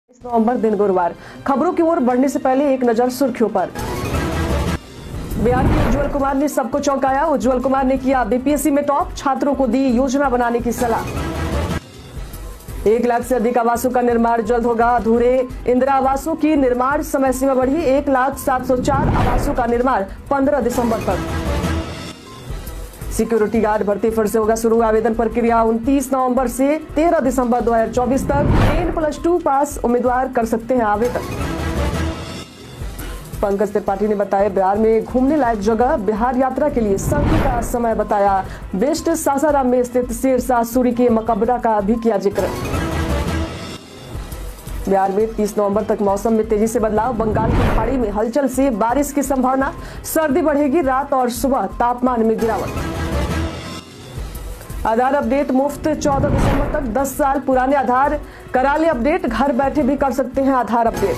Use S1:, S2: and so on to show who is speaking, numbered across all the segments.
S1: नवंबर दिन गुरुवार। खबरों की ओर बढ़ने से पहले एक नजर सुर्खियों पर। बिहार के उज्जवल कुमार ने सबको चौंकाया। उज्जवल कुमार ने किया बीपीएससी में टॉप, छात्रों को दी योजना बनाने की सलाह। 1 लाख से अधिक आवासों का निर्माण जल्द होगा। अधूरे इंदिरा आवासों की निर्माण समय सीमा बढ़ी। 1,07,004 आवासों का निर्माण 15 दिसंबर तक। सिक्योरिटी गार्ड भर्ती फिर से होगा शुरू। आवेदन प्रक्रिया 29 नवंबर से 13 दिसंबर 2024 तक। 10+2 पास उम्मीदवार कर सकते हैं आवेदन। पंकज त्रिपाठी ने बताया बिहार में घूमने लायक जगह। बिहार यात्रा के लिए संघ का समय बताया बेस्ट। सासाराम में स्थित शेरशाह सूरी के मकबरा का भी किया जिक्र। बिहार में 30 नवंबर तक मौसम में तेजी से बदलाव। बंगाल की खाड़ी में हलचल से बारिश की संभावना। सर्दी बढ़ेगी, रात और सुबह तापमान में गिरावट। आधार अपडेट मुफ्त 14 दिसंबर तक। 10 साल पुराने आधार करा ले अपडेट। घर बैठे भी कर सकते हैं आधार अपडेट।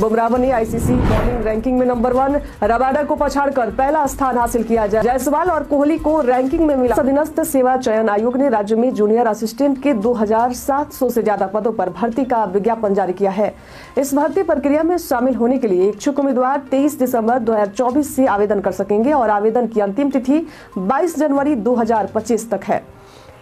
S1: बुमराह ने आईसीसी बॉलिंग रैंकिंग में नंबर 1। रबाडा को पछाड़कर पहला स्थान हासिल किया। जायसवाल और कोहली को रैंकिंग में मिला। अधीनस्थ सेवा चयन आयोग ने राज्य में जूनियर असिस्टेंट के 2700 से ज्यादा पदों पर भर्ती का विज्ञापन जारी किया है। इस भर्ती प्रक्रिया में शामिल होने के लिए इच्छुक उम्मीदवार 23 दिसंबर 2024 से आवेदन कर सकेंगे और आवेदन की अंतिम तिथि 22 जनवरी 2025 तक है।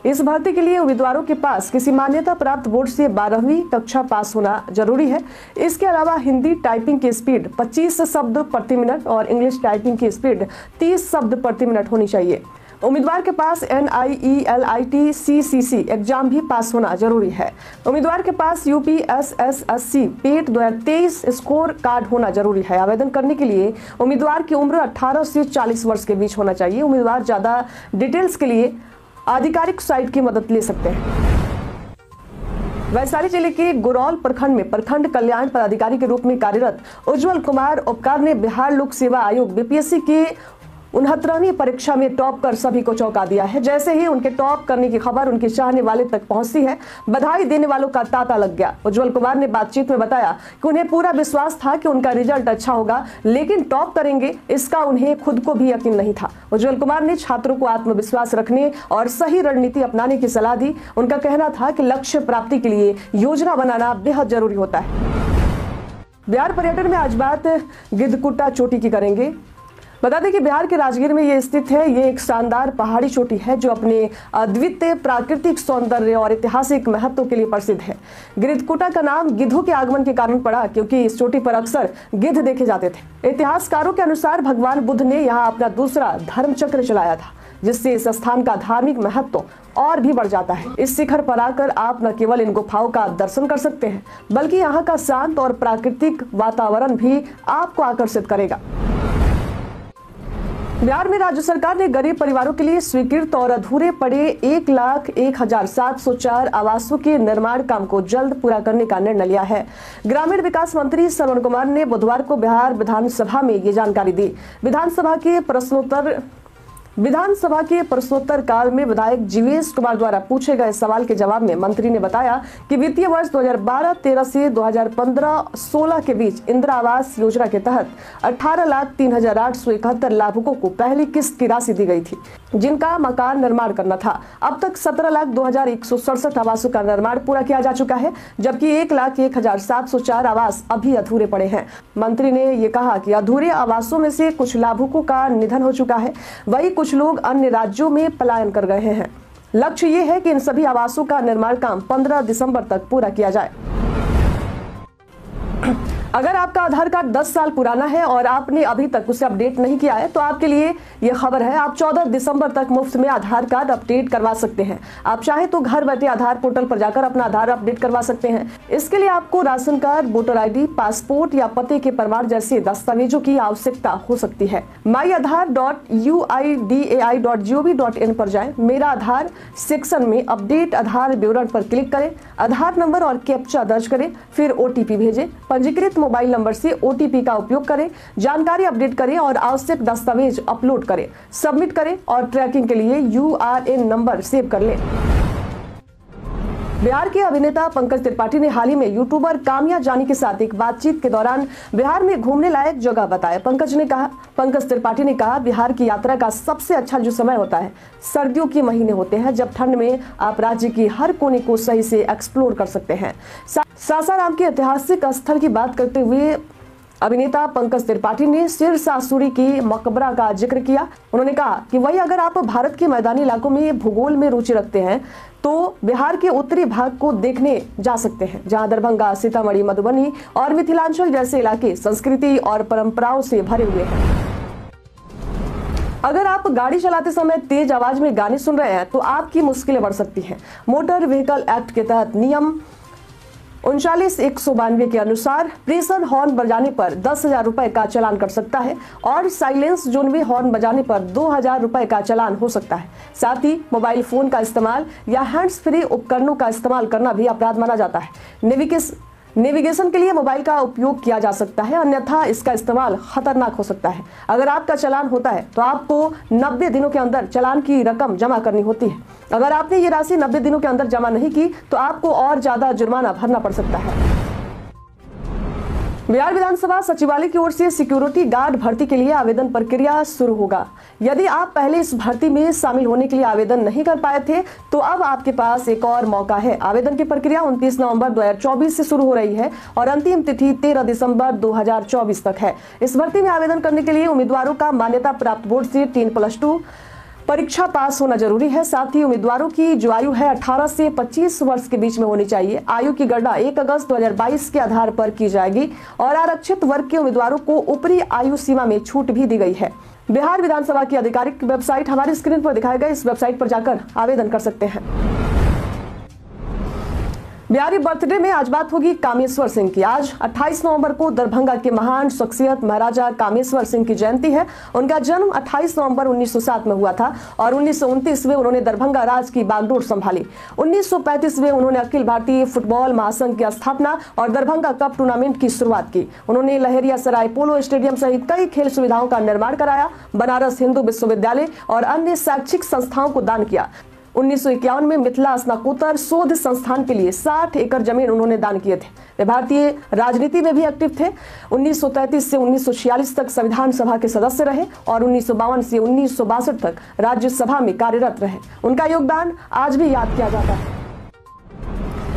S1: इस भर्ती के लिए उम्मीदवारों के पास किसी मान्यता प्राप्त बोर्ड से 12वीं कक्षा पास होना जरूरी है। इसके अलावा हिंदी टाइपिंग की स्पीड 25 शब्द प्रति मिनट और इंग्लिश टाइपिंग की स्पीड 30 शब्द प्रति मिनट होनी चाहिए। उम्मीदवार के पास NIELIT CCC एग्जाम भी पास होना जरूरी है। उम्मीदवार के पास UPSSSC पेट 2023 स्कोर कार्ड होना जरूरी है। आवेदन करने के लिए उम्मीदवार की उम्र 18 से 40 वर्ष के बीच होना चाहिए। उम्मीदवार ज्यादा डिटेल्स के लिए आधिकारिक साइट की मदद ले सकते हैं। वैशाली जिले के गुरौल प्रखंड में प्रखंड कल्याण पदाधिकारी के रूप में कार्यरत उज्जवल कुमार उपकार ने बिहार लोक सेवा आयोग बीपीएससी के 69वीं परीक्षा में टॉप कर सभी को चौंका दिया है। जैसे ही उनके टॉप करने की खबर उनके चाहने वाले तक पहुंचती है, बधाई देने वालों का तांता लग गया। उज्जवल कुमार ने बातचीत में बताया कि उन्हें पूरा विश्वास था कि उनका रिजल्ट अच्छा होगा, लेकिन टॉप करेंगे इसका उन्हें खुद को भी यकीन नहीं था। उज्जवल कुमार ने छात्रों को आत्मविश्वास रखने और सही रणनीति अपनाने की सलाह दी। उनका कहना था कि लक्ष्य प्राप्ति के लिए योजना बनाना बेहद जरूरी होता है। बिहार पर्यटन में आज बात गिद्धकुटा चोटी की करेंगे। बता दें कि बिहार के राजगीर में ये स्थित है। ये एक शानदार पहाड़ी चोटी है जो अपने अद्वितीय प्राकृतिक सौंदर्य और ऐतिहासिक महत्व के लिए प्रसिद्ध है। गिद्धकुटा का नाम गिद्धों के आगमन के कारण पड़ा, क्योंकि इस चोटी पर अक्सर गिद्ध देखे जाते थे। इतिहासकारों के अनुसार भगवान बुद्ध ने यहाँ अपना दूसरा धर्म चक्र चलाया था, जिससे इस स्थान का धार्मिक महत्व और भी बढ़ जाता है। इस शिखर पर आकर आप न केवल इन गुफाओं का दर्शन कर सकते हैं, बल्कि यहाँ का शांत और प्राकृतिक वातावरण भी आपको आकर्षित करेगा। बिहार में राज्य सरकार ने गरीब परिवारों के लिए स्वीकृत और अधूरे पड़े 1,01,704 आवासों के निर्माण काम को जल्द पूरा करने का निर्णय लिया है। ग्रामीण विकास मंत्री श्रवण कुमार ने बुधवार को बिहार विधानसभा में ये जानकारी दी। विधानसभा के प्रश्नोत्तर काल में विधायक जीवेश कुमार द्वारा पूछे गए सवाल के जवाब में मंत्री ने बताया कि वित्तीय वर्ष 2012-13 से 2015-16 के बीच इंदिरा आवास योजना के तहत 18,03,871 लाभुकों को पहली किस्त की राशि दी गई थी, जिनका मकान निर्माण करना था। अब तक 17,02,167 आवासों का निर्माण पूरा किया जा चुका है, जबकि 1,01,704 आवास अभी अधूरे पड़े हैं। मंत्री ने ये कहा कि अधूरे आवासों में से कुछ लाभुकों का निधन हो चुका है, वही कुछ लोग अन्य राज्यों में पलायन कर रहे हैं। लक्ष्य ये है कि इन सभी आवासों का निर्माण काम 15 दिसंबर तक पूरा किया जाए। अगर आपका आधार कार्ड 10 साल पुराना है और आपने अभी तक उसे अपडेट नहीं किया है, तो आपके लिए यह खबर है। आप 14 दिसंबर तक मुफ्त में आधार कार्ड अपडेट करवा सकते हैं। आप चाहे तो घर बैठे आधार पोर्टल पर जाकर अपना आधार अपडेट करवा सकते हैं। इसके लिए आपको ration card, voter ID, passport या पते के प्रमाण जैसे दस्तावेजों की आवश्यकता हो सकती है। myaadhar.uidai.gov.in पर जाएं। मेरा आधार सेक्शन में अपडेट आधार विवरण पर क्लिक करें, आधार नंबर और कैप्चा दर्ज करें, फिर OTP भेजें। पंजीकृत मोबाइल नंबर से OTP का उपयोग करें, जानकारी अपडेट करें और आवश्यक दस्तावेज अपलोड करें, सबमिट करें और ट्रैकिंग के लिए URN नंबर सेव कर लें। बिहार के अभिनेता पंकज त्रिपाठी ने हाल ही में यूट्यूबर कामिया जानी के साथ एक बातचीत के दौरान बिहार में घूमने लायक जगह बताया। पंकज त्रिपाठी ने कहा, बिहार की यात्रा का सबसे अच्छा जो समय होता है सर्दियों के महीने होते हैं, जब ठंड में आप राज्य की हर कोने को सही से एक्सप्लोर कर सकते हैं। सासाराम के ऐतिहासिक स्थल की बात करते हुए अभिनेता पंकज त्रिपाठी ने सिरसासुरी की मकबरा का जिक्र किया। उन्होंने कहा कि वही अगर आप भारत के मैदानी इलाकों में भूगोल में रुचि रखते हैं तो बिहार के उत्तरी भाग को देखने जा सकते हैं, जहां दरभंगा, सीतामढ़ी, मधुबनी और मिथिलांचल जैसे इलाके संस्कृति और परंपराओं से भरे हुए हैं। अगर आप गाड़ी चलाते समय तेज आवाज में गाने सुन रहे हैं तो आपकी मुश्किलें बढ़ सकती हैं। मोटर व्हीकल एक्ट के तहत नियम 39/192 के अनुसार प्रेशर हॉर्न बजाने पर 10,000 रुपए का चालान कर सकता है और साइलेंस जोन में हॉर्न बजाने पर 2,000 रुपए का चालान हो सकता है। साथ ही मोबाइल फोन का इस्तेमाल या हैंड्स फ्री उपकरणों का इस्तेमाल करना भी अपराध माना जाता है। नेविगेशन के लिए मोबाइल का उपयोग किया जा सकता है, अन्यथा इसका इस्तेमाल खतरनाक हो सकता है। अगर आपका चालान होता है तो आपको 90 दिनों के अंदर चालान की रकम जमा करनी होती है। अगर आपने ये राशि 90 दिनों के अंदर जमा नहीं की तो आपको और ज्यादा जुर्माना भरना पड़ सकता है। बिहार विधानसभा सचिवालय की ओर से सिक्योरिटी गार्ड भर्ती के लिए आवेदन प्रक्रिया शुरू होगा। यदि आप पहले इस भर्ती में शामिल होने के लिए आवेदन नहीं कर पाए थे तो अब आपके पास एक और मौका है। आवेदन की प्रक्रिया 29 नवंबर 2024 से शुरू हो रही है और अंतिम तिथि 13 दिसंबर 2024 तक है। इस भर्ती में आवेदन करने के लिए उम्मीदवारों का मान्यता प्राप्त बोर्ड से 10+2 परीक्षा पास होना जरूरी है। साथ ही उम्मीदवारों की जो आयु है 18 से 25 वर्ष के बीच में होनी चाहिए। आयु की गणना 1 अगस्त 2022 के आधार पर की जाएगी और आरक्षित वर्ग के उम्मीदवारों को ऊपरी आयु सीमा में छूट भी दी गई है। बिहार विधानसभा की आधिकारिक वेबसाइट हमारी स्क्रीन पर दिखाए गए इस वेबसाइट पर जाकर आवेदन कर सकते हैं। बिहारी बर्थडे में आज बात होगी कामेश्वर सिंह की। आज 28 नवंबर को दरभंगा के महान शख्सियत महाराजा कामेश्वर सिंह की जयंती है। उनका जन्म 28 नवंबर 1907 में हुआ था और 1929 में उन्होंने दरभंगा राज की बागडोर संभाली। 1935 में उन्होंने अखिल भारतीय फुटबॉल महासंघ की स्थापना और दरभंगा कप टूर्नामेंट की शुरुआत की। उन्होंने लहरियासराय पोलो स्टेडियम सहित कई खेल सुविधाओं का निर्माण कराया। बनारस हिंदू विश्वविद्यालय और अन्य शैक्षिक संस्थाओं को दान किया। 1951 में मिथिला स्नातकोत्तर शोध संस्थान के लिए 60 एकड़ जमीन उन्होंने दान किए थे। वे भारतीय राजनीति में भी एक्टिव थे। 1933 से 1946 तक संविधान सभा के सदस्य रहे और 1952 से 1962 तक राज्यसभा में कार्यरत रहे। उनका योगदान आज भी याद किया जाता है।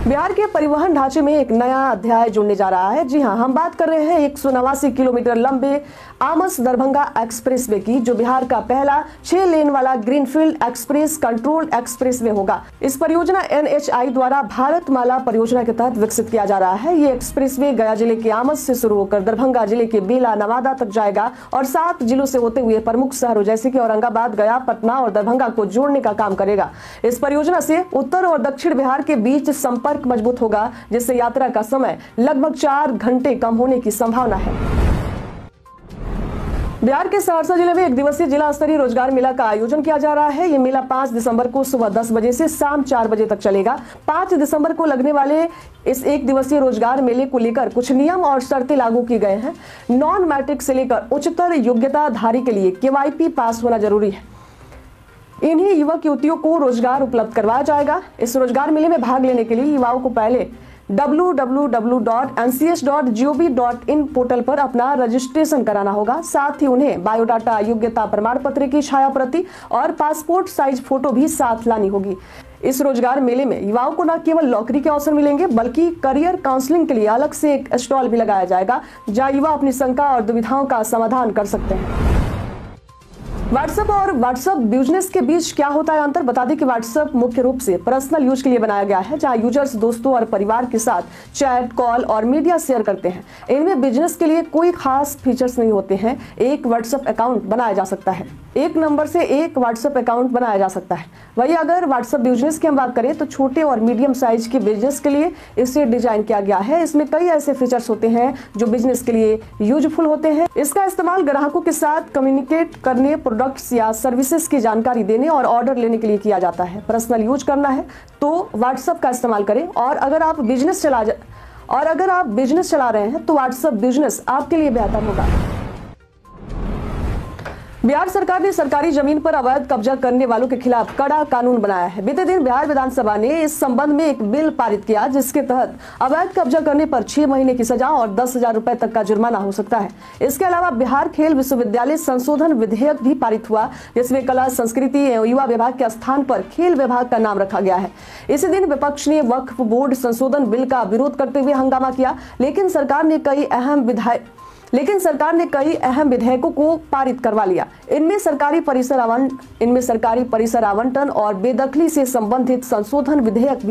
S1: बिहार के परिवहन ढांचे में एक नया अध्याय जुड़ने जा रहा है। जी हां, हम बात कर रहे हैं 189 किलोमीटर लंबे आमस दरभंगा एक्सप्रेसवे की, जो बिहार का पहला 6 लेन वाला ग्रीनफील्ड एक्सप्रेस कंट्रोल एक्सप्रेसवे होगा। इस परियोजना NHAI द्वारा भारतमाला परियोजना के तहत विकसित किया जा रहा है। ये एक्सप्रेसवे गया जिले के आमस से शुरू होकर दरभंगा जिले के बेला नवादा तक जाएगा और 7 जिलों से होते हुए प्रमुख शहरों जैसे कि औरंगाबाद, गया, पटना और दरभंगा को जोड़ने का काम करेगा। इस परियोजना से उत्तर और दक्षिण बिहार के बीच संपर्क मजबूत होगा, जिससे यात्रा का समय लगभग 4 घंटे कम होने की संभावना है। बिहार के सहरसा जिले में एक दिवसीय जिला स्तरीय रोजगार मेला का आयोजन किया जा रहा है। ये मेला 5 दिसंबर को सुबह 10 बजे से शाम 4 बजे तक चलेगा। 5 दिसंबर को लगने वाले इस एक दिवसीय रोजगार मेले को लेकर कुछ नियम और शर्तें लागू की गए हैं। नॉन मैट्रिक से लेकर उच्चतर योग्यताधारी के लिए KYP पास होना जरूरी है। इन्हीं युवक युवतियों को रोजगार उपलब्ध करवाया जाएगा। इस रोजगार मेले में भाग लेने के लिए युवाओं को पहले www.ncs.gov.in पोर्टल पर अपना रजिस्ट्रेशन कराना होगा। साथ ही उन्हें बायोडाटा, योग्यता प्रमाण पत्र की छाया प्रति और पासपोर्ट साइज फोटो भी साथ लानी होगी। इस रोजगार मेले में युवाओं को न केवल नौकरी के अवसर मिलेंगे बल्कि करियर काउंसलिंग के लिए अलग से एक स्टॉल भी लगाया जाएगा, जहां युवा अपनी शंका और दुविधाओं का समाधान कर सकते हैं। व्हाट्सएप और व्हाट्सएप बिजनेस के बीच क्या होता है अंतर, बता दें कि व्हाट्सएप मुख्य रूप से पर्सनल यूज के लिए बनाया गया है, जहां यूजर्स दोस्तों और परिवार के साथ चैट, कॉल और मीडिया शेयर करते हैं। इनमें बिजनेस के लिए कोई खास फीचर्स नहीं होते हैं। एक व्हाट्सएप अकाउंट बनाया जा सकता है, एक नंबर से एक व्हाट्सएप अकाउंट बनाया जा सकता है। वही अगर व्हाट्सएप बिजनेस की हम बात करें तो छोटे और मीडियम साइज के बिजनेस के लिए इसे डिजाइन किया गया है। इसमें कई ऐसे फीचर्स होते हैं जो बिजनेस के लिए यूजफुल होते हैं। इसका इस्तेमाल ग्राहकों के साथ कम्युनिकेट करने, प्रोडक्ट्स या सर्विसेज की जानकारी देने और ऑर्डर लेने के लिए किया जाता है। पर्सनल यूज करना है तो व्हाट्सएप का इस्तेमाल करें और अगर आप बिजनेस चला रहे हैं तो व्हाट्सएप बिजनेस आपके लिए बेहतर होगा। बिहार सरकार ने सरकारी जमीन पर अवैध कब्जा करने वालों के खिलाफ कड़ा कानून बनाया है। बीते दिन बिहार विधानसभा ने इस संबंध में एक बिल पारित किया, जिसके तहत अवैध कब्जा करने पर 6 महीने की सजा और 10,000 रुपए तक का जुर्माना हो सकता है। इसके अलावा बिहार खेल विश्वविद्यालय संशोधन विधेयक भी पारित हुआ, जिसमें कला, संस्कृति एवं युवा विभाग के स्थान पर खेल विभाग का नाम रखा गया है। इसी दिन विपक्ष ने वक्फ बोर्ड संशोधन बिल का विरोध करते हुए हंगामा किया, लेकिन सरकार ने कई अहम विधेयकों को पारित करवा लिया। इनमें सरकारी परिसर आवंटन और बेदखली से संबंधित संशोधन विधेयक